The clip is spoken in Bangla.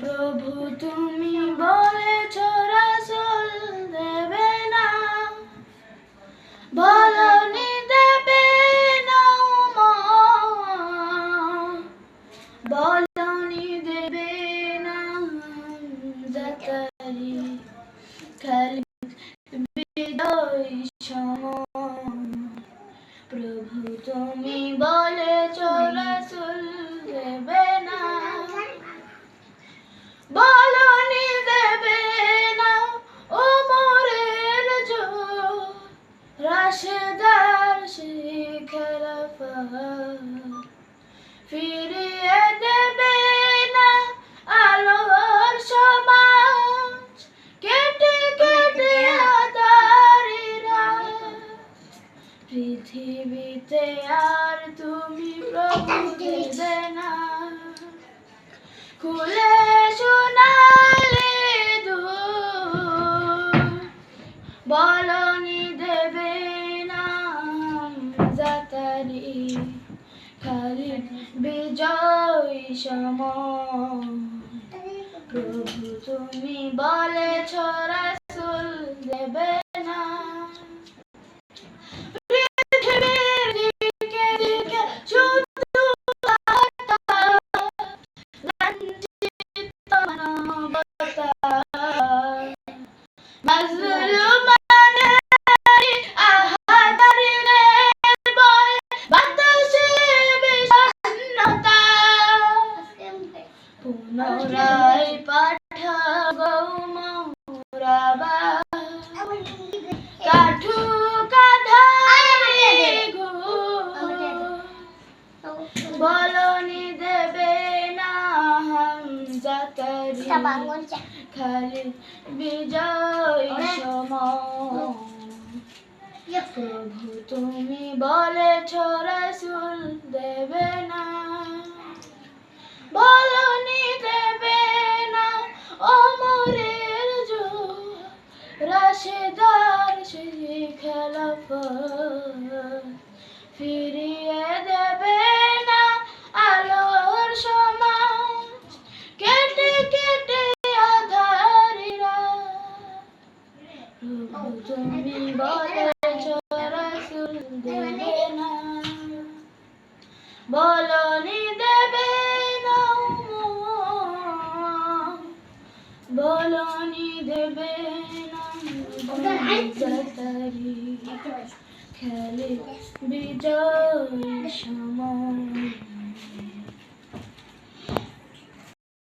প্রভু তুমি বলেছ রাসূল দেবে না, বলনি দেবে না, বলনি দেবে না, জাকারি খালিদ বিজয় সম। প্রভু তুমি বলেছ রাসূল দেবে না, বলনি দেবে না, ওমরের জোর রাশেদার সেই খেলাফত ফিরিয়ে দেবে না, আলোর সমাজ কেটে কেটে আধারিরা। পৃথিবীতে আর তুমি প্রভু দেবে না, খুলে শোনালে দূর, বলনি দেবে না, জাকারি খালিদ বিজয় সম। প্রভু তুমি বলেছ রাসূল দেবে না, পৃথিবীর দিকে দিকে শুধু লাঞ্ছিত মানবতা, মাজলুমানের আহাজারিনের ভয়ে বাতাসে বিষণ্ণতা। পুনরায় পাঠাগো মোরাবাদ, কাঠুক আঁধারে ঘোর, বলনি দেবে না, জাকারি খালিদ বিজয় সম। প্রভু তুমি বলেছ রাসূল দেবে না, বলনি দেবে না, ওমরের জোর রাশেদার সেই খেলাফত ফিরিয়ে দেবে না, আলোর সমাজ কেটে কেটে আধারিরা। প্রভু তুমি বলেছ রাসূল দেবে না, বলনি দেবে না, বলনি দেবে না, জাকারি খালিদ বিজয় সম।